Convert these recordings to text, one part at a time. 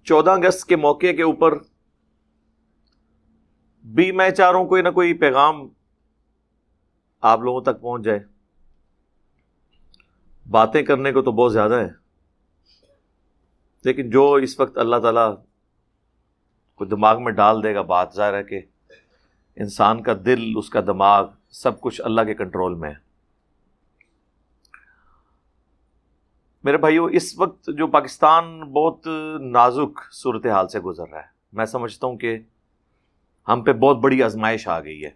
14 اگست کے موقع کے اوپر بھی میں چاہ رہا ہوں کوئی نہ کوئی پیغام آپ لوگوں تک پہنچ جائے. باتیں کرنے کو تو بہت زیادہ ہے، لیکن جو اس وقت اللہ تعالیٰ کو دماغ میں ڈال دے گا بات، ظاہر ہے کہ انسان کا دل، اس کا دماغ، سب کچھ اللہ کے کنٹرول میں ہے. میرے بھائیو، اس وقت جو پاکستان بہت نازک صورتحال سے گزر رہا ہے، میں سمجھتا ہوں کہ ہم پہ بہت بڑی آزمائش آ گئی ہے،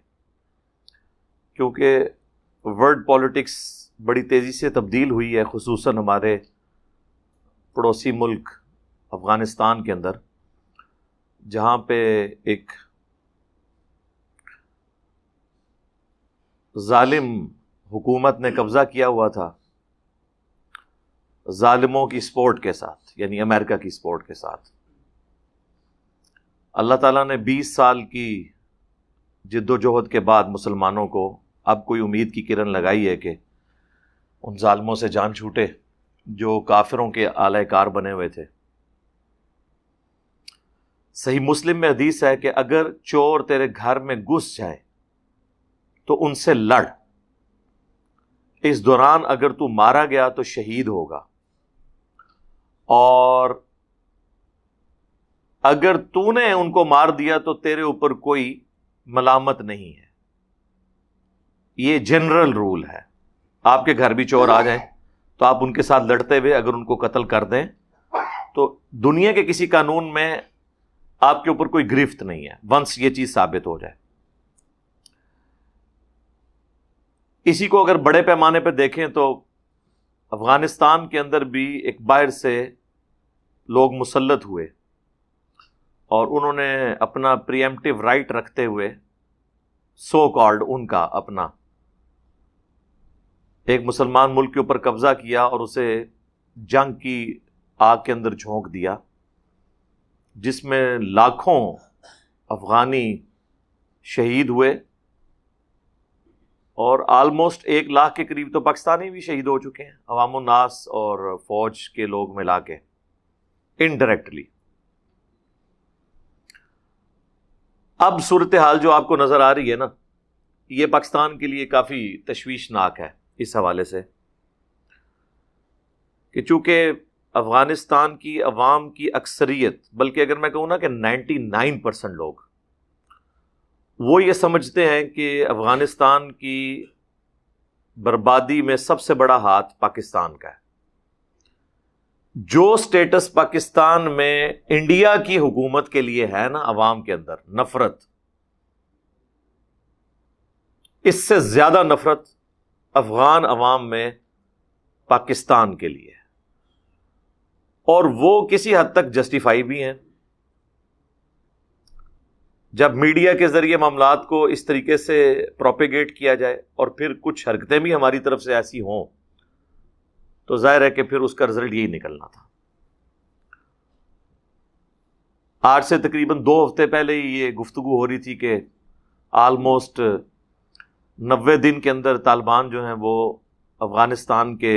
کیونکہ ورلڈ پالیٹکس بڑی تیزی سے تبدیل ہوئی ہے، خصوصاً ہمارے پڑوسی ملک افغانستان کے اندر، جہاں پہ ایک ظالم حکومت نے قبضہ کیا ہوا تھا ظالموں کی سپورٹ کے ساتھ، یعنی امریکہ کی سپورٹ کے ساتھ. اللہ تعالیٰ نے 20 سال کی جد و جہد کے بعد مسلمانوں کو اب کوئی امید کی کرن لگائی ہے کہ ان ظالموں سے جان چھوٹے جو کافروں کے اعلی کار بنے ہوئے تھے. صحیح مسلم میں حدیث ہے کہ اگر چور تیرے گھر میں گھس جائے تو ان سے لڑ، اس دوران اگر تو مارا گیا تو شہید ہوگا، اور اگر تو نے ان کو مار دیا تو تیرے اوپر کوئی ملامت نہیں ہے. یہ جنرل رول ہے. آپ کے گھر بھی چور آ جائیں تو آپ ان کے ساتھ لڑتے ہوئے اگر ان کو قتل کر دیں تو دنیا کے کسی قانون میں آپ کے اوپر کوئی گرفت نہیں ہے، ونس یہ چیز ثابت ہو جائے. اسی کو اگر بڑے پیمانے پہ دیکھیں تو افغانستان کے اندر بھی ایک باہر سے لوگ مسلط ہوئے اور انہوں نے اپنا پریمپٹیو رائٹ رکھتے ہوئے سو کالڈ ان کا اپنا ایک مسلمان ملک کے اوپر قبضہ کیا اور اسے جنگ کی آگ کے اندر جھونک دیا، جس میں لاکھوں افغانی شہید ہوئے اور آلموسٹ 1 لاکھ کے قریب تو پاکستانی بھی شہید ہو چکے ہیں، عوام الناس اور فوج کے لوگ ملا کے انڈائریکٹلی. اب صورتحال جو آپ کو نظر آ رہی ہے نا، یہ پاکستان کے لیے کافی تشویشناک ہے اس حوالے سے کہ چونکہ افغانستان کی عوام کی اکثریت، بلکہ اگر میں کہوں نا کہ 99% لوگ وہ یہ سمجھتے ہیں کہ افغانستان کی بربادی میں سب سے بڑا ہاتھ پاکستان کا ہے. جو سٹیٹس پاکستان میں انڈیا کی حکومت کے لیے ہے نا عوام کے اندر نفرت، اس سے زیادہ نفرت افغان عوام میں پاکستان کے لیے ہے، اور وہ کسی حد تک جسٹیفائی بھی ہیں. جب میڈیا کے ذریعے معاملات کو اس طریقے سے پروپیگیٹ کیا جائے اور پھر کچھ حرکتیں بھی ہماری طرف سے ایسی ہوں تو ظاہر ہے کہ پھر اس کا رزلٹ یہی نکلنا تھا. آج سے تقریباً 2 ہفتے پہلے ہی یہ گفتگو ہو رہی تھی کہ آلموسٹ 90 دن کے اندر طالبان جو ہیں وہ افغانستان کے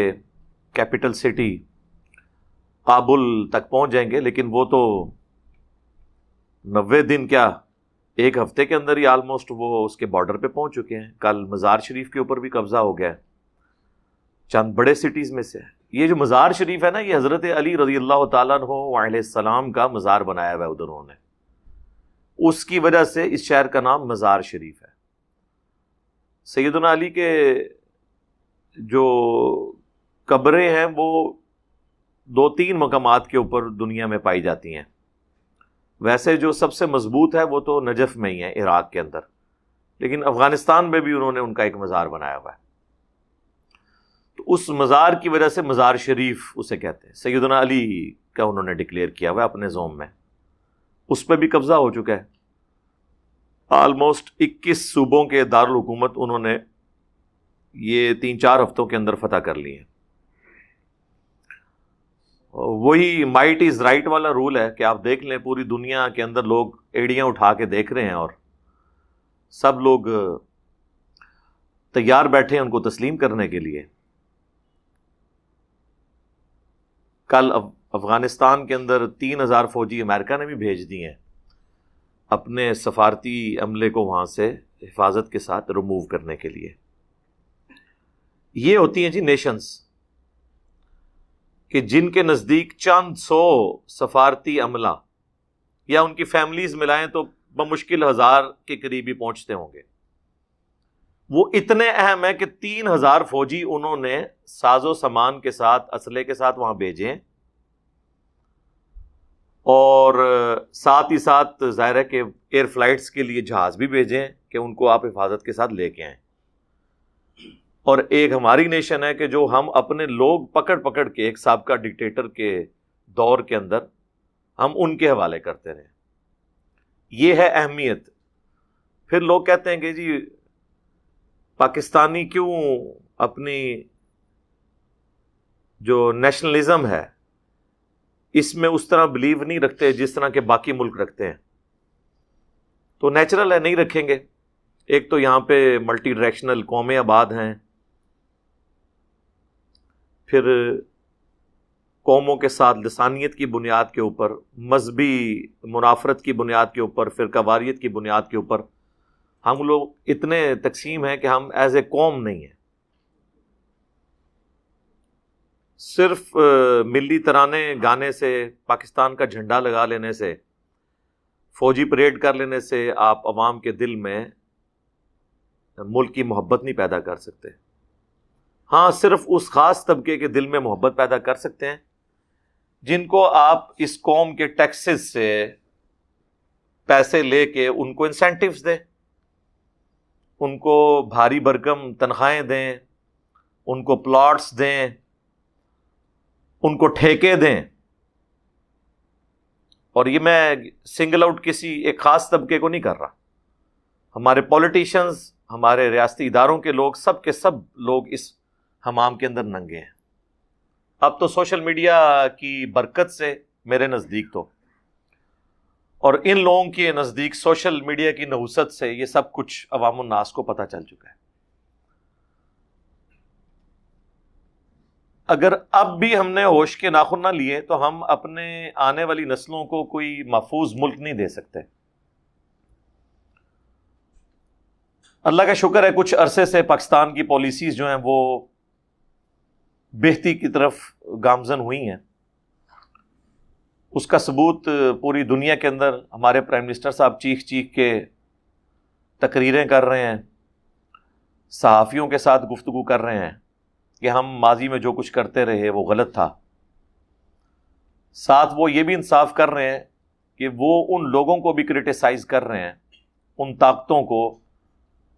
کیپٹل سٹی کابل تک پہنچ جائیں گے، لیکن وہ تو 90 دن کیا 1 ہفتے کے اندر ہی آلموسٹ وہ اس کے بارڈر پہ پہنچ چکے ہیں. کل مزار شریف کے اوپر بھی قبضہ ہو گیا ہے، چند بڑے سٹیز میں سے. یہ جو مزار شریف ہے نا، یہ حضرت علی رضی اللہ تعالیٰ عنہ علیہ السلام کا مزار بنایا ہوا ہے ادھر انہوں نے، اس کی وجہ سے اس شہر کا نام مزار شریف ہے. سیدنا علی کے جو قبریں ہیں وہ 2-3 مقامات کے اوپر دنیا میں پائی جاتی ہیں. ویسے جو سب سے مضبوط ہے وہ تو نجف میں ہی ہے، عراق کے اندر، لیکن افغانستان میں بھی انہوں نے ان کا ایک مزار بنایا ہوا ہے. تو اس مزار کی وجہ سے مزار شریف اسے کہتے ہیں. سیدنا علی کا انہوں نے ڈکلیئر کیا ہوا ہے اپنے زوم میں، اس پہ بھی قبضہ ہو چکا ہے. آلموسٹ 21 صوبوں کے دارالحکومت انہوں نے یہ 3-4 ہفتوں کے اندر فتح کر لی ہیں. وہی مائٹ از رائٹ والا رول ہے کہ آپ دیکھ لیں پوری دنیا کے اندر لوگ ایڑیاں اٹھا کے دیکھ رہے ہیں اور سب لوگ تیار بیٹھے ہیں ان کو تسلیم کرنے کے لیے. کل افغانستان کے اندر 3,000 فوجی امریکہ نے بھی بھیج دی ہیں اپنے سفارتی عملے کو وہاں سے حفاظت کے ساتھ ریموو کرنے کے لیے. یہ ہوتی ہیں جی نیشنز کہ جن کے نزدیک چند سو سفارتی عملہ یا ان کی فیملیز ملائیں تو بمشکل 1,000 کے قریب ہی پہنچتے ہوں گے. وہ اتنے اہم ہیں کہ 3,000 فوجی انہوں نے ساز و سامان کے ساتھ اسلحے کے ساتھ وہاں بھیجیں اور ساتھ ہی ساتھ ظاہر ہے کہ ایئر فلائٹس کے لیے جہاز بھی بھیجیں کہ ان کو آپ حفاظت کے ساتھ لے کے آئیں. اور ایک ہماری نیشن ہے کہ جو ہم اپنے لوگ پکڑ پکڑ کے ایک سابقہ ڈکٹیٹر کے دور کے اندر ہم ان کے حوالے کرتے رہے. یہ ہے اہمیت. پھر لوگ کہتے ہیں کہ جی پاکستانی کیوں اپنی جو نیشنلزم ہے اس میں اس طرح بلیو نہیں رکھتے جس طرح کے باقی ملک رکھتے ہیں. تو نیچرل ہے نہیں رکھیں گے. ایک تو یہاں پہ ملٹی ڈائریکشنل قومیں آباد ہیں, پھر قوموں کے ساتھ لسانیت کی بنیاد کے اوپر, مذہبی منافرت کی بنیاد کے اوپر, فرقہ واریت کی بنیاد کے اوپر ہم لوگ اتنے تقسیم ہیں کہ ہم ایز اے قوم نہیں ہیں. صرف ملی ترانے گانے سے, پاکستان کا جھنڈا لگا لینے سے, فوجی پریڈ کر لینے سے آپ عوام کے دل میں ملک کی محبت نہیں پیدا کر سکتے. ہاں صرف اس خاص طبقے کے دل میں محبت پیدا کر سکتے ہیں جن کو آپ اس قوم کے ٹیکسز سے پیسے لے کے ان کو انسینٹیوز دیں, ان کو بھاری بھرکم تنخواہیں دیں, ان کو پلاٹس دیں, ان کو ٹھیکے دیں. اور یہ میں سنگل آؤٹ کسی ایک خاص طبقے کو نہیں کر رہا. ہمارے پولیٹیشنز, ہمارے ریاستی اداروں کے لوگ, سب کے سب لوگ اس حمام کے اندر ننگے ہیں. اب تو سوشل میڈیا کی برکت سے میرے نزدیک تو, اور ان لوگوں کے نزدیک سوشل میڈیا کی نحوست سے یہ سب کچھ عوام الناس کو پتہ چل چکا ہے. اگر اب بھی ہم نے ہوش کے ناخن نہ لیے تو ہم اپنے آنے والی نسلوں کو کوئی محفوظ ملک نہیں دے سکتے. اللہ کا شکر ہے کچھ عرصے سے پاکستان کی پالیسیز جو ہیں وہ بہتری کی طرف گامزن ہوئی ہیں. اس کا ثبوت پوری دنیا کے اندر ہمارے پرائم منسٹر صاحب چیخ چیخ کے تقریریں کر رہے ہیں, صحافیوں کے ساتھ گفتگو کر رہے ہیں کہ ہم ماضی میں جو کچھ کرتے رہے وہ غلط تھا. ساتھ وہ یہ بھی انصاف کر رہے ہیں کہ وہ ان لوگوں کو بھی کرٹیسائز کر رہے ہیں, ان طاقتوں کو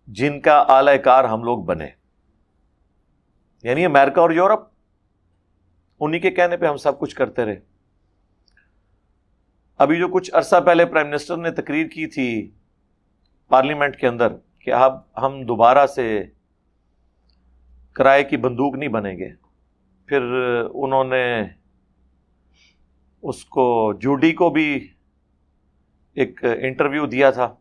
جن کا اعلی کار ہم لوگ بنے, یعنی امریکہ اور یورپ, انہی کے کہنے پہ ہم سب کچھ کرتے رہے. ابھی جو کچھ عرصہ پہلے پرائم منسٹر نے تقریر کی تھی پارلیمنٹ کے اندر کہ اب ہم دوبارہ سے کرائے کی بندوق نہیں بنیں گے, پھر انہوں نے اس کو جوڈی کو بھی ایک انٹرویو دیا تھا,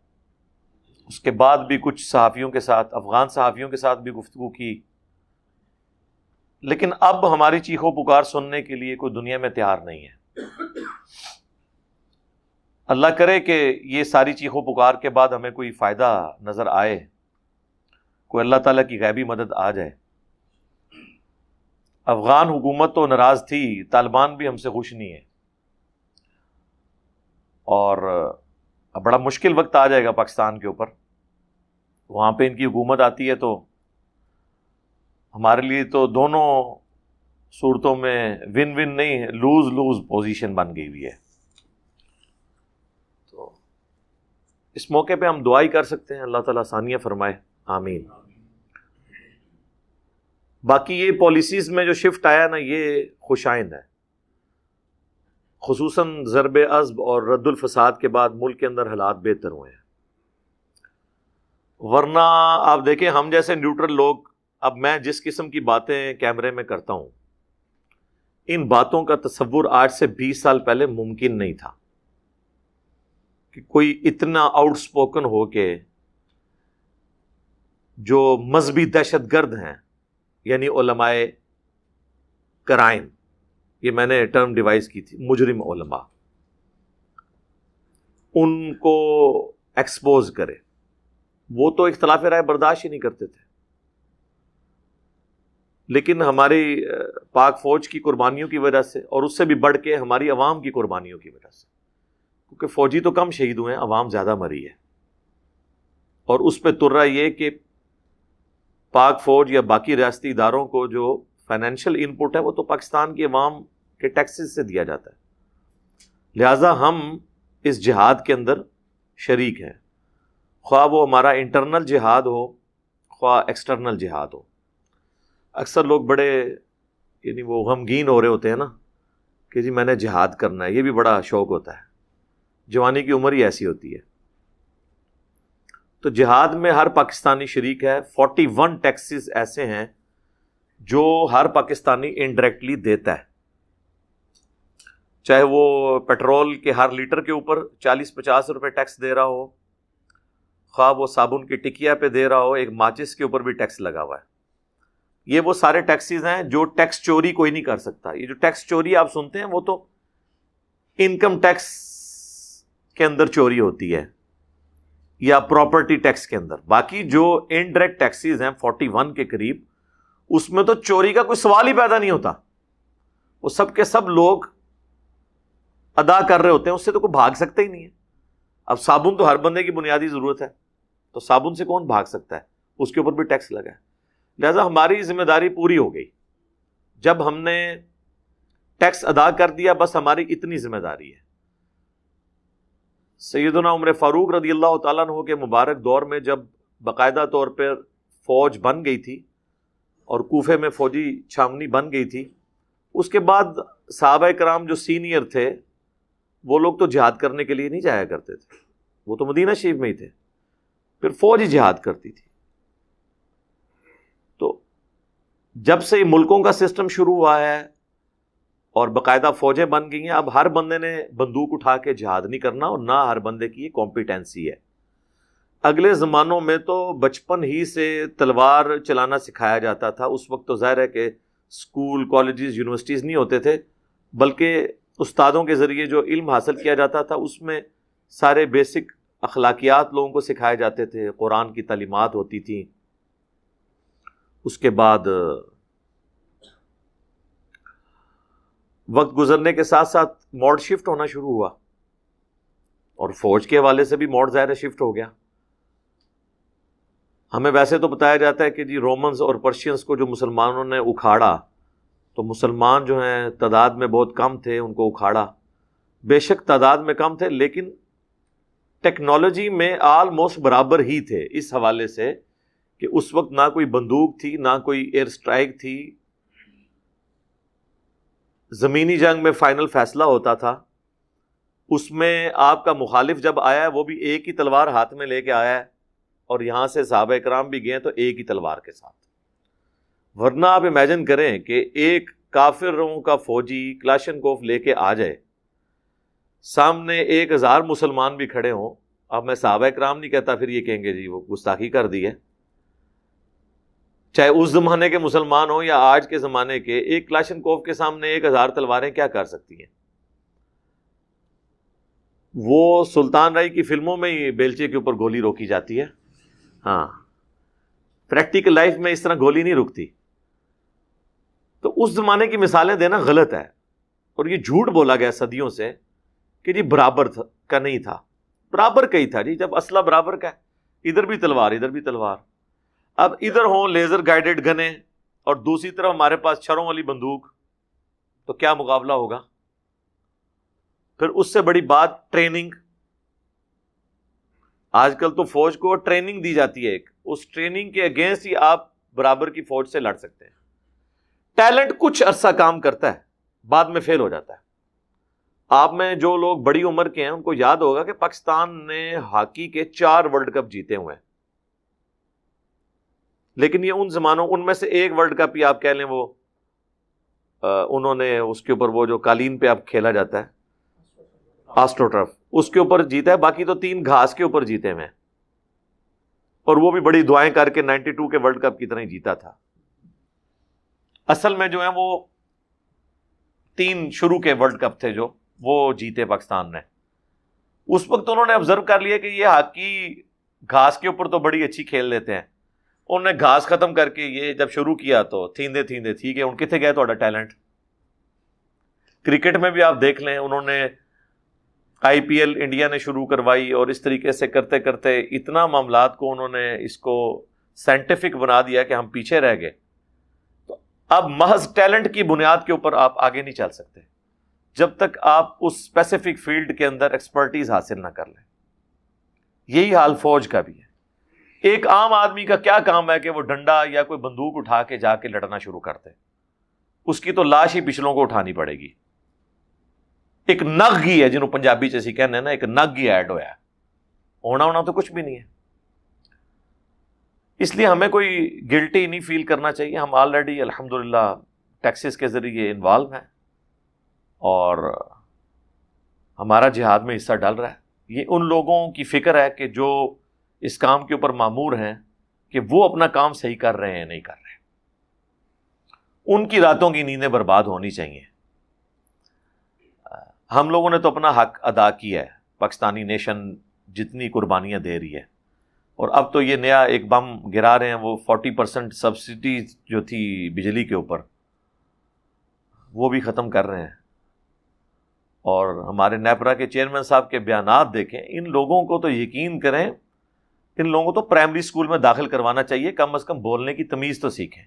اس کے بعد بھی کچھ صحافیوں کے ساتھ, افغان صحافیوں کے ساتھ بھی گفتگو کی. لیکن اب ہماری چیخو پکار سننے کے لیے کوئی دنیا میں تیار نہیں ہے. اللہ کرے کہ یہ ساری چیخو پکار کے بعد ہمیں کوئی فائدہ نظر آئے, کوئی اللہ تعالیٰ کی غیبی مدد آ جائے. افغان حکومت تو ناراض تھی, طالبان بھی ہم سے خوش نہیں ہے, اور بڑا مشکل وقت آ جائے گا پاکستان کے اوپر. وہاں پہ ان کی حکومت آتی ہے تو ہمارے لیے تو دونوں صورتوں میں ون ون نہیں, لوز لوز پوزیشن بن گئی ہوئی ہے. تو اس موقع پہ ہم دعائی کر سکتے ہیں, اللہ تعالیٰ آسانیاں فرمائے, آمین. باقی یہ پالیسیز میں جو شفٹ آیا نا یہ خوش آئند ہے, خصوصاً ضرب عصب اور رد الفساد کے بعد ملک کے اندر حالات بہتر ہوئے ہیں. ورنہ آپ دیکھیں ہم جیسے نیوٹرل لوگ, اب میں جس قسم کی باتیں کیمرے میں کرتا ہوں, ان باتوں کا تصور آج سے 20 سال پہلے ممکن نہیں تھا کہ کوئی اتنا آؤٹ سپوکن ہو کے جو مذہبی دہشت گرد ہیں یعنی علماء کرائم, یہ میں نے ٹرم ڈیوائز کی تھی، مجرم علماء، ان کو ایکسپوز کرے. وہ تو اختلاف رائے برداشت ہی نہیں کرتے تھے، لیکن ہماری پاک فوج کی قربانیوں کی وجہ سے، اور اس سے بھی بڑھ کے ہماری عوام کی قربانیوں کی وجہ سے، کیونکہ فوجی تو کم شہید ہوئے ہیں، عوام زیادہ مری ہے. اور اس پہ ترا یہ کہ پاک فوج یا باقی ریاستی اداروں کو جو فائنینشیل ان پٹ ہے وہ تو پاکستان کی عوام کے ٹیکسز سے دیا جاتا ہے. لہٰذا ہم اس جہاد کے اندر شریک ہیں، خواہ وہ ہمارا انٹرنل جہاد ہو خواہ ایکسٹرنل جہاد ہو. اکثر لوگ بڑے یعنی وہ غمگین ہو رہے ہوتے ہیں نا کہ جی میں نے جہاد کرنا ہے، یہ بھی بڑا شوق ہوتا ہے، جوانی کی عمر ہی ایسی ہوتی ہے. تو جہاد میں ہر پاکستانی شریک ہے. 41 ٹیکسز ایسے ہیں جو ہر پاکستانی انڈائریکٹلی دیتا ہے، چاہے وہ پیٹرول کے ہر لیٹر کے اوپر 40-50 روپے ٹیکس دے رہا ہو، خواہ وہ صابن کی ٹکیا پہ دے رہا ہو، ایک ماچس کے اوپر بھی ٹیکس لگا ہوا ہے. یہ وہ سارے ٹیکسز ہیں جو ٹیکس چوری کوئی نہیں کر سکتا. یہ جو ٹیکس چوری آپ سنتے ہیں وہ تو انکم ٹیکس کے اندر چوری ہوتی ہے یا پراپرٹی ٹیکس کے اندر. باقی جو انڈائریکٹ ٹیکسز ہیں 41 کے قریب، اس میں تو چوری کا کوئی سوال ہی پیدا نہیں ہوتا. وہ سب کے سب لوگ ادا کر رہے ہوتے ہیں، اس سے تو کوئی بھاگ سکتا ہی نہیں ہے. اب صابن تو ہر بندے کی بنیادی ضرورت ہے، تو صابن سے کون بھاگ سکتا ہے؟ اس کے اوپر بھی ٹیکس لگا ہے. لہذا ہماری ذمہ داری پوری ہو گئی. جب ہم نے ٹیکس ادا کر دیا بس ہماری اتنی ذمہ داری ہے. سیدنا عمر فاروق رضی اللہ تعالیٰ عنہ کے مبارک دور میں جب باقاعدہ طور پر فوج بن گئی تھی اور کوفے میں فوجی چھاونی بن گئی تھی، اس کے بعد صحابہ کرام جو سینئر تھے وہ لوگ تو جہاد کرنے کے لیے نہیں جایا کرتے تھے، وہ تو مدینہ شریف میں ہی تھے، پھر فوج ہی جہاد کرتی تھی. تو جب سے ملکوں کا سسٹم شروع ہوا ہے اور باقاعدہ فوجیں بن گئی ہیں، اب ہر بندے نے بندوق اٹھا کے جہاد نہیں کرنا، اور نہ ہر بندے کی یہ کمپیٹنسی ہے. اگلے زمانوں میں تو بچپن ہی سے تلوار چلانا سکھایا جاتا تھا. اس وقت تو ظاہر ہے کہ اسکول، کالجز، یونیورسٹیز نہیں ہوتے تھے، بلکہ استادوں کے ذریعے جو علم حاصل کیا جاتا تھا اس میں سارے بیسک اخلاقیات لوگوں کو سکھائے جاتے تھے، قرآن کی تعلیمات ہوتی تھیں. اس کے بعد وقت گزرنے کے ساتھ ساتھ موڈ شفٹ ہونا شروع ہوا، اور فوج کے حوالے سے بھی موڈ ظاہر شفٹ ہو گیا. ہمیں ویسے تو بتایا جاتا ہے کہ جی رومنز اور پرشینز کو جو مسلمانوں نے اکھاڑا، تو مسلمان جو ہیں تعداد میں بہت کم تھے، ان کو اکھاڑا. بے شک تعداد میں کم تھے لیکن ٹیکنالوجی میں آلموسٹ برابر ہی تھے، اس حوالے سے کہ اس وقت نہ کوئی بندوق تھی، نہ کوئی ایئر سٹرائک تھی. زمینی جنگ میں فائنل فیصلہ ہوتا تھا، اس میں آپ کا مخالف جب آیا ہے وہ بھی ایک ہی تلوار ہاتھ میں لے کے آیا ہے، اور یہاں سے صحابہ کرام بھی گئے تو ایک ہی تلوار کے ساتھ. ورنہ آپ امیجن کریں کہ ایک کافروں کا فوجی کلاشنکوف لے کے آ جائے، سامنے 1000 مسلمان بھی کھڑے ہوں. اب میں صحابہ کرام نہیں کہتا، پھر یہ کہیں گے جی وہ گستاخی کر دی ہے. چاہے اس زمانے کے مسلمان ہوں یا آج کے زمانے کے، ایک کلاشنکوف کے سامنے 1000 تلواریں کیا کر سکتی ہیں؟ وہ سلطان رائی کی فلموں میں ہی بیلچے کے اوپر گولی روکی جاتی ہے، ہاں، پریکٹیکل لائف میں اس طرح گولی نہیں رکتی. تو اس زمانے کی مثالیں دینا غلط ہے، اور یہ جھوٹ بولا گیا صدیوں سے کہ جی برابر کا نہیں تھا. برابر کا ہی تھا جی، جب اسلحہ برابر کا ہے، ادھر بھی تلوار ادھر بھی تلوار. اب ادھر ہوں لیزر گائیڈڈ گنیں اور دوسری طرف ہمارے پاس چھروں والی بندوق، تو کیا مقابلہ ہوگا؟ پھر اس سے بڑی بات ٹریننگ. آج کل تو فوج کو ٹریننگ دی جاتی ہے ایک، اس ٹریننگ کے اگینسٹ ہی آپ برابر کی فوج سے لڑ سکتے ہیں. ٹیلنٹ کچھ عرصہ کام کرتا ہے، بعد میں فیل ہو جاتا ہے. آپ میں جو لوگ بڑی عمر کے ہیں ان کو یاد ہوگا کہ پاکستان نے ہاکی کے 4 ورلڈ کپ جیتے ہوئے ہیں، لیکن یہ ان زمانوں، ان میں سے ایک ورلڈ کپ ہی آپ کہہ لیں وہ انہوں نے اس کے اوپر وہ جو قالین پہ اب کھیلا جاتا ہے آسٹرو ٹرف، اس کے اوپر جیتا ہے. باقی تو 3 گھاس کے اوپر جیتے ہوئے ہیں، اور وہ بھی بڑی دعائیں کر کے 92 کے ورلڈ کپ کی طرح ہی جیتا تھا. اصل میں جو ہے وہ 3 شروع کے ورلڈ کپ تھے جو وہ جیتے پاکستان نے، اس وقت انہوں نے آبزرو کر لیا کہ یہ ہاکی گھاس کے اوپر تو بڑی اچھی کھیل لیتے ہیں. انہوں نے گھاس ختم کر کے یہ جب شروع کیا تو تھیندے ٹھیک ہے ان کتنے گئے تھوڑا ٹیلنٹ. کرکٹ میں بھی آپ دیکھ لیں، انہوں نے آئی پی ایل انڈیا نے شروع کروائی اور اس طریقے سے کرتے کرتے اتنا معاملات کو انہوں نے اس کو سائنٹیفک بنا دیا کہ ہم پیچھے رہ گئے. تو اب محض ٹیلنٹ کی بنیاد کے اوپر آپ آگے نہیں چل سکتے جب تک آپ اس اسپیسیفک فیلڈ کے اندر ایکسپرٹیز حاصل نہ کر لیں. یہی حال فوج کا بھی ہے. ایک عام آدمی کا کیا کام ہے کہ وہ ڈنڈا یا کوئی بندوق اٹھا کے جا کے لڑنا شروع کرتے، اس کی تو لاش ہی پچھلوں کو اٹھانی پڑے گی. ایک نگ ہی ہے جنہوں پنجابی چ اسی کہنے نا، ایک نگ ہی ایڈ ہوا ہے، ہونا تو کچھ بھی نہیں ہے. اس لیے ہمیں کوئی گلٹی نہیں فیل کرنا چاہیے. ہم آلریڈی الحمدللہ ٹیکسس کے ذریعے انوالو ہیں اور ہمارا جہاد میں حصہ ڈال رہا ہے. یہ ان لوگوں کی فکر ہے کہ جو اس کام کے اوپر مامور ہیں کہ وہ اپنا کام صحیح کر رہے ہیں نہیں کر رہے. ان کی راتوں کی نیندیں برباد ہونی چاہیے. ہم لوگوں نے تو اپنا حق ادا کیا ہے، پاکستانی نیشن جتنی قربانیاں دے رہی ہے، اور اب تو یہ نیا ایک بم گرا رہے ہیں، وہ 40% سبسڈی جو تھی بجلی کے اوپر وہ بھی ختم کر رہے ہیں. اور ہمارے نیپرا کے چیئرمین صاحب کے بیانات دیکھیں. ان لوگوں کو تو یقین کریں، ان لوگوں کو تو پرائمری اسکول میں داخل کروانا چاہیے، کم از کم بولنے کی تمیز تو سیکھیں.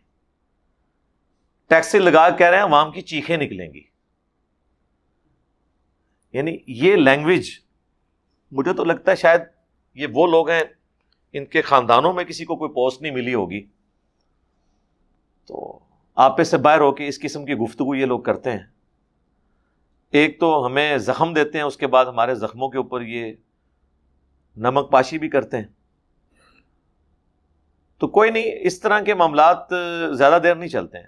ٹیکس لگا کہہ رہے ہیں عوام کی چیخیں نکلیں گی. یعنی یہ لینگویج مجھے تو لگتا ہے شاید یہ وہ لوگ ہیں ان کے خاندانوں میں کسی کو کوئی پوسٹ نہیں ملی ہوگی تو آپے سے باہر ہو کے اس قسم کی گفتگو یہ لوگ کرتے ہیں. ایک تو ہمیں زخم دیتے ہیں، اس کے بعد ہمارے زخموں کے اوپر یہ نمک پاشی بھی کرتے ہیں. تو کوئی نہیں، اس طرح کے معاملات زیادہ دیر نہیں چلتے ہیں،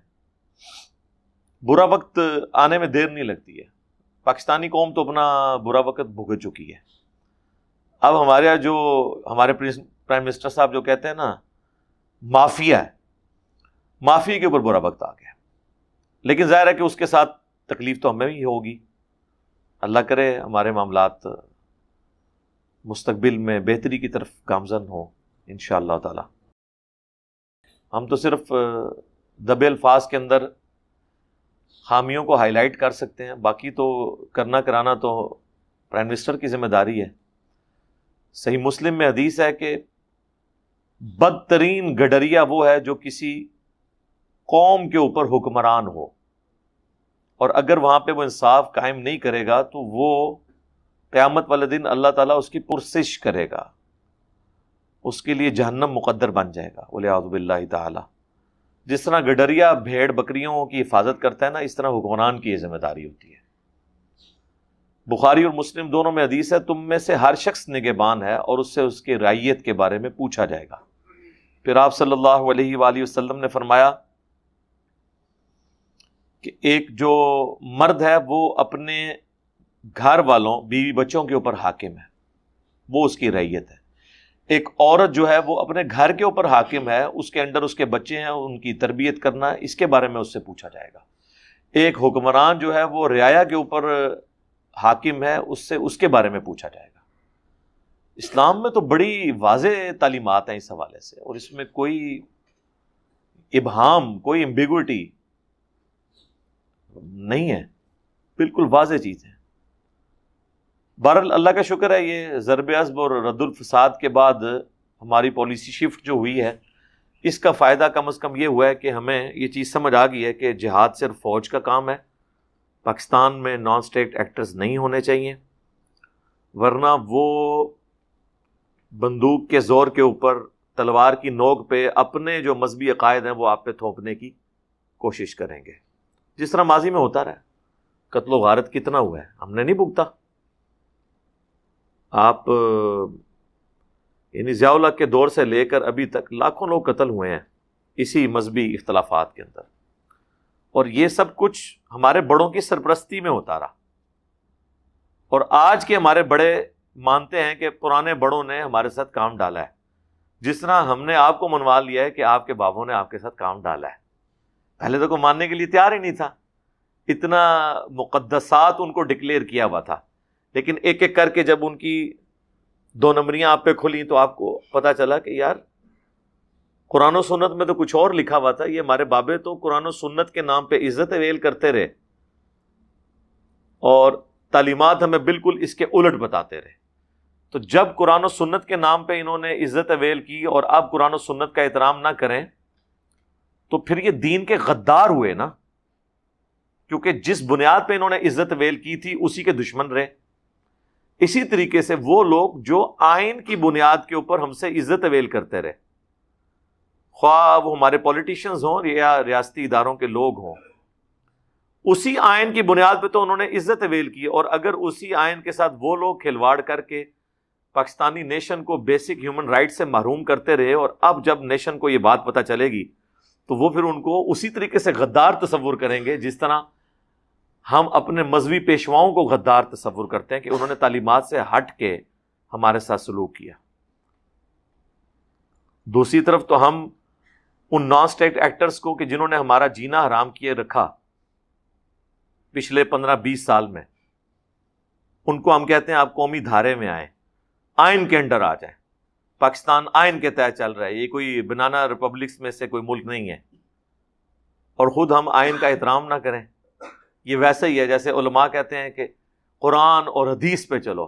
برا وقت آنے میں دیر نہیں لگتی ہے. پاکستانی قوم تو اپنا برا وقت بھگت چکی ہے. اب ہمارے پرائم منسٹر صاحب جو کہتے ہیں نا مافیا ہے، مافیا کے اوپر برا وقت آ گیا. لیکن ظاہر ہے کہ اس کے ساتھ تکلیف تو ہمیں ہی ہوگی. اللہ کرے ہمارے معاملات مستقبل میں بہتری کی طرف گامزن ہوں انشاءاللہ تعالی. ہم تو صرف دبے الفاظ کے اندر خامیوں کو ہائی لائٹ کر سکتے ہیں، باقی تو کرنا کرانا تو پرائم منسٹر کی ذمہ داری ہے. صحیح مسلم میں حدیث ہے کہ بدترین گڈریا وہ ہے جو کسی قوم کے اوپر حکمران ہو، اور اگر وہاں پہ وہ انصاف قائم نہیں کرے گا تو وہ قیامت والے دن اللہ تعالیٰ اس کی پرسش کرے گا، اس کے لیے جہنم مقدر بن جائے گا والعیاذ باللہ تعالی. جس طرح گڈریا بھیڑ بکریوں کی حفاظت کرتا ہے نا، اس طرح حکمران کی یہ ذمہ داری ہوتی ہے. بخاری اور مسلم دونوں میں حدیث ہے تم میں سے ہر شخص نگہبان ہے اور اس سے اس کے رعیت کے بارے میں پوچھا جائے گا. پھر آپ صلی اللہ علیہ وآلہ وسلم نے فرمایا کہ ایک جو مرد ہے وہ اپنے گھر والوں بیوی بچوں کے اوپر حاکم ہے، وہ اس کی رعیت ہے. ایک عورت جو ہے وہ اپنے گھر کے اوپر حاکم ہے، اس کے انڈر اس کے بچے ہیں، ان کی تربیت کرنا، اس کے بارے میں اس سے پوچھا جائے گا. ایک حکمران جو ہے وہ رعایا کے اوپر حاکم ہے، اس سے اس کے بارے میں پوچھا جائے گا. اسلام میں تو بڑی واضح تعلیمات ہیں اس حوالے سے، اور اس میں کوئی ابہام، کوئی ایمبیگوٹی نہیں ہے، بالکل واضح چیز ہے. بہرحال اللہ کا شکر ہے یہ ضرب عصب اور رد الفساد کے بعد ہماری پالیسی شفٹ جو ہوئی ہے، اس کا فائدہ کم از کم یہ ہوا ہے کہ ہمیں یہ چیز سمجھ آ گئی ہے کہ جہاد صرف فوج کا کام ہے. پاکستان میں نان اسٹیٹ ایکٹرز نہیں ہونے چاہیے، ورنہ وہ بندوق کے زور کے اوپر، تلوار کی نوک پہ اپنے جو مذہبی عقائد ہیں وہ آپ پہ تھوپنے کی کوشش کریں گے، جس طرح ماضی میں ہوتا رہا. قتل و غارت کتنا ہوا ہے، ہم نے نہیں بھگتا. آپ یعنی ضیاء الحق کے دور سے لے کر ابھی تک لاکھوں لوگ قتل ہوئے ہیں اسی مذہبی اختلافات کے اندر، اور یہ سب کچھ ہمارے بڑوں کی سرپرستی میں ہوتا رہا. اور آج کے ہمارے بڑے مانتے ہیں کہ پرانے بڑوں نے ہمارے ساتھ کام ڈالا ہے، جس طرح ہم نے آپ کو منوا لیا ہے کہ آپ کے بابوں نے آپ کے ساتھ کام ڈالا ہے. پہلے تو کوئی ماننے کے لیے تیار ہی نہیں تھا، اتنا مقدسات ان کو ڈکلیئر کیا ہوا تھا، لیکن ایک ایک کر کے جب ان کی 2 نمبریاں آپ پہ کھلیں تو آپ کو پتا چلا کہ یار قرآن و سنت میں تو کچھ اور لکھا ہوا تھا، یہ ہمارے بابے تو قرآن و سنت کے نام پہ عزت ویل کرتے رہے اور تعلیمات ہمیں بالکل اس کے الٹ بتاتے رہے. تو جب قرآن و سنت کے نام پہ انہوں نے عزت ویل کی اور اب قرآن و سنت کا احترام نہ کریں تو پھر یہ دین کے غدار ہوئے نا، کیونکہ جس بنیاد پہ انہوں نے عزت ویل کی تھی اسی کے دشمن رہے. اسی طریقے سے وہ لوگ جو آئین کی بنیاد کے اوپر ہم سے عزت ویل کرتے رہے، خواہ وہ ہمارے پولیٹیشنز ہوں یا ریاستی اداروں کے لوگ ہوں، اسی آئین کی بنیاد پہ تو انہوں نے عزت ویل کی. اور اگر اسی آئین کے ساتھ وہ لوگ کھلواڑ کر کے پاکستانی نیشن کو بیسک ہیومن رائٹ سے محروم کرتے رہے، اور اب جب نیشن کو یہ بات پتہ چلے گی تو وہ پھر ان کو اسی طریقے سے غدار تصور کریں گے جس طرح ہم اپنے مذہبی پیشواؤں کو غدار تصور کرتے ہیں کہ انہوں نے تعلیمات سے ہٹ کے ہمارے ساتھ سلوک کیا. دوسری طرف تو ہم ان نان اسٹیٹ ایکٹرز کو کہ جنہوں نے ہمارا جینا حرام کیے رکھا پچھلے 15-20 سال میں، ان کو ہم کہتے ہیں آپ قومی دھارے میں آئیں، آئین کے انڈر آ جائیں. پاکستان آئین کے تحت چل رہا ہے، یہ کوئی بنانا ریپبلکس میں سے کوئی ملک نہیں ہے، اور خود ہم آئین کا احترام نہ کریں. یہ ویسے ہی ہے جیسے علماء کہتے ہیں کہ قرآن اور حدیث پہ چلو،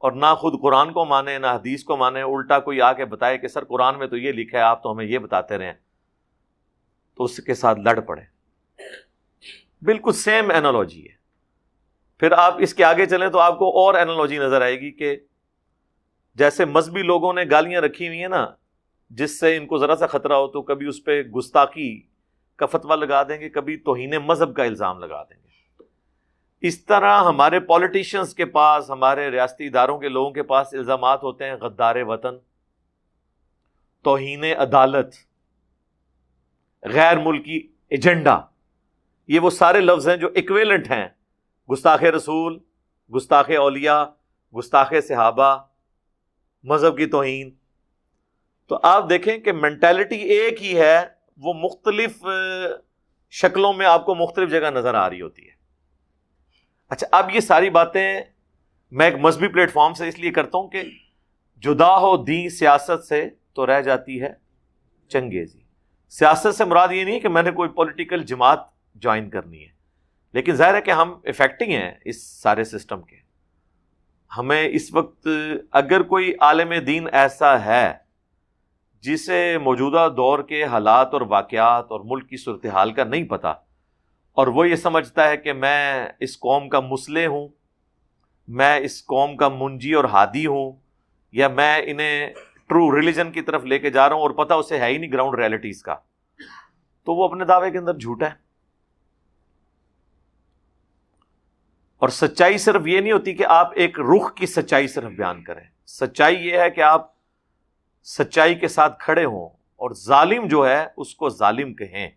اور نہ خود قرآن کو مانے نہ حدیث کو مانے، الٹا کوئی آ کے بتائے کہ سر قرآن میں تو یہ لکھا ہے، آپ تو ہمیں یہ بتاتے رہیں، تو اس کے ساتھ لڑ پڑے. بالکل سیم اینالوجی ہے. پھر آپ اس کے آگے چلیں تو آپ کو اور اینالوجی نظر آئے گی کہ جیسے مذہبی لوگوں نے گالیاں رکھی ہوئی ہیں نا، جس سے ان کو ذرا سا خطرہ ہو تو کبھی اس پہ گستاخی کا فتویٰ لگا دیں گے، کبھی توہین مذہب کا الزام لگا دیں گے. اس طرح ہمارے پولیٹیشنز کے پاس، ہمارے ریاستی اداروں کے لوگوں کے پاس الزامات ہوتے ہیں غدار وطن، توہین عدالت، غیر ملکی ایجنڈا. یہ وہ سارے لفظ ہیں جو ایکویلنٹ ہیں، گستاخ رسول، گستاخ اولیاء، گستاخ صحابہ، مذہب کی توہین. تو آپ دیکھیں کہ مینٹالٹی ایک ہی ہے، وہ مختلف شکلوں میں آپ کو مختلف جگہ نظر آ رہی ہوتی ہے. اچھا، اب یہ ساری باتیں میں ایک مذہبی پلیٹ فارم سے اس لیے کرتا ہوں کہ جدا ہو دین سیاست سے تو رہ جاتی ہے چنگیزی. سیاست سے مراد یہ نہیں کہ میں نے کوئی پولیٹیکل جماعت جوائن کرنی ہے، لیکن ظاہر ہے کہ ہم افیکٹنگ ہیں اس سارے سسٹم کے. ہمیں اس وقت اگر کوئی عالم دین ایسا ہے جسے موجودہ دور کے حالات اور واقعات اور ملک کی صورتحال کا نہیں پتہ، اور وہ یہ سمجھتا ہے کہ میں اس قوم کا مصلح ہوں، میں اس قوم کا منجی اور ہادی ہوں، یا میں انہیں ٹرو ریلیجن کی طرف لے کے جا رہا ہوں، اور پتہ اسے ہے ہی نہیں گراؤنڈ ریئلٹیز کا، تو وہ اپنے دعوے کے اندر جھوٹا ہے. اور سچائی صرف یہ نہیں ہوتی کہ آپ ایک رخ کی سچائی صرف بیان کریں. سچائی یہ ہے کہ آپ سچائی کے ساتھ کھڑے ہوں، اور ظالم جو ہے اس کو ظالم کہیں،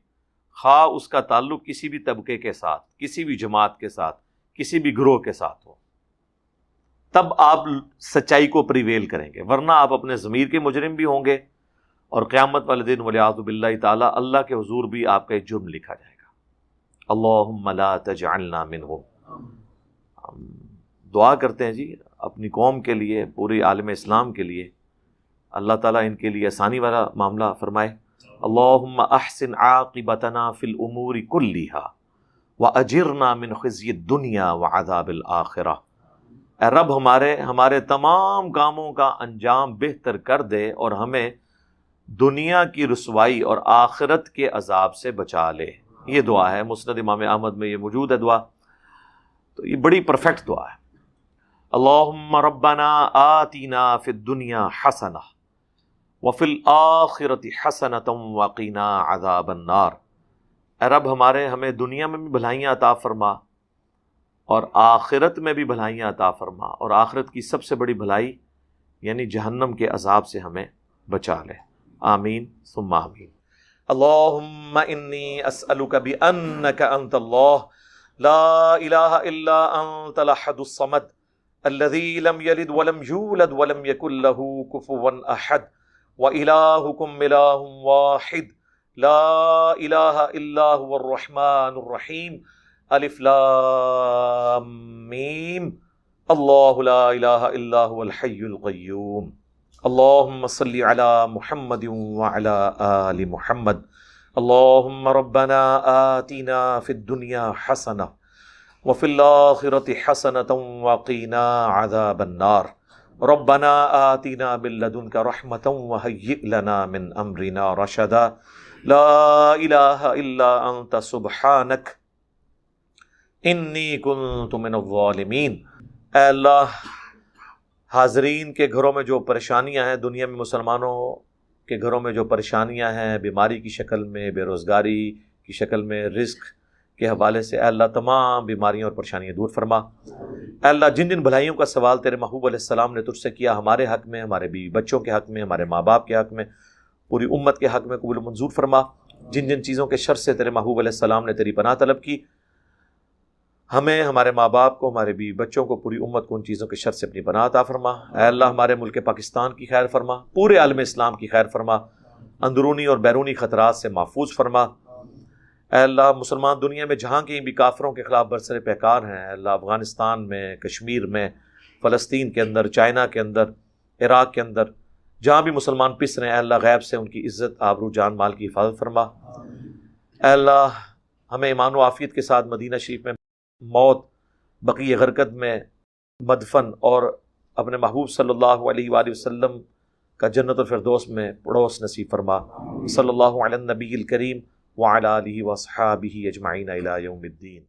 خواہ اس کا تعلق کسی بھی طبقے کے ساتھ، کسی بھی جماعت کے ساتھ، کسی بھی گروہ کے ساتھ ہو. تب آپ سچائی کو پریویل کریں گے، ورنہ آپ اپنے ضمیر کے مجرم بھی ہوں گے، اور قیامت والے دن والعیاذ باللہ تعالی اللہ کے حضور بھی آپ کا ایک جرم لکھا جائے گا. اللہم لا تجعلنا منہم. ہم دعا کرتے ہیں جی اپنی قوم کے لیے، پوری عالم اسلام کے لیے، اللہ تعالیٰ ان کے لیے آسانی والا معاملہ فرمائے. اللہم احسن عاقبتنا فی الامور کلھا واجرنا من خزی الدنیا وعذاب الآخرہ. اے رب ہمارے تمام کاموں کا انجام بہتر کر دے، اور ہمیں دنیا کی رسوائی اور آخرت کے عذاب سے بچا لے. یہ دعا ہے، مسند امام احمد میں یہ موجود ہے دعا. تو یہ بڑی پرفیکٹ دعا ہے. اللہم ربنا آتنا فی الدنیا حسنہ وفی الآخرۃ حسنۃ وقنا عذاب النار. اے رب ہمیں دنیا میں بھی بھلائیاں عطا فرما، اور آخرت میں بھی بھلائیاں عطا فرما، اور آخرت کی سب سے بڑی بھلائی یعنی جہنم کے عذاب سے ہمیں بچا لے. آمین ثم آمین. اللہم انی اسألک بأنک انت اللہ لا الہ الا انت الاحد الصمد الذی لم یلد ولم یولد ولم یکن لہ کفوا احد وإلہکم الہ واحد لا الہ الا هو الرحمن الرحیم الف لام میم اللہ لا الہ الا هو الحی القیوم اللہم صلی علی محمد وعلی آل محمد اللہم ربنا آتنا فی الدنیا حسنہ وفی الآخرۃ حسنۃ وقنا عذاب النار ربنا آتنا من لدنک رحمۃ وہیئ لنا من امرنا رشدا لا الہ الا انت سبحانک انی کنت من الظالمین۔ اے اللہ، حاضرین کے گھروں میں جو پریشانیاں ہیں، دنیا میں مسلمانوں کے گھروں میں جو پریشانیاں ہیں، بیماری کی شکل میں، بے روزگاری کی شکل میں، رزق کے حوالے سے، اے اللہ تمام بیماریاں اور پریشانیاں دور فرما۔ اے اللہ، جن جن بھلائیوں کا سوال تیرے محبوب علیہ السلام نے تجھ سے کیا، ہمارے حق میں، ہمارے بیوی بچوں کے حق میں، ہمارے ماں باپ کے حق میں، پوری امت کے حق میں قبول و منظور فرما۔ جن جن چیزوں کے شر سے تیرے محبوب علیہ السلام نے تیری پناہ طلب کی، ہمیں، ہمارے ماں باپ کو، ہمارے بیوی بچوں کو، پوری امت کو ان چیزوں کے شر سے اپنی پناہ عطا فرما۔ اے اللہ، ہمارے ملک پاکستان کی خیر فرما، پورے عالم اسلام کی خیر فرما، اندرونی اور بیرونی خطرات سے محفوظ فرما۔ اے اللہ، مسلمان دنیا میں جہاں کہیں بھی کافروں کے خلاف برسر پیکار ہیں، اے اللہ، افغانستان میں، کشمیر میں، فلسطین کے اندر، چائنا کے اندر، عراق کے اندر، جہاں بھی مسلمان پس رہے ہیں، اے اللہ غیب سے ان کی عزت، آبرو، جان مال کی حفاظت فرما۔ اے اللہ، ہمیں ایمان و عافیت کے ساتھ مدینہ شریف میں موت، بقیع غرقد میں مدفن اور اپنے محبوب صلی اللہ علیہ وآلہ وسلم کا جنت الفردوس میں پڑوس نصیب فرما۔ صلی اللہ علی النبی الکریم وعلی آلہ وصحابہ اجمعین الی یوم الدین۔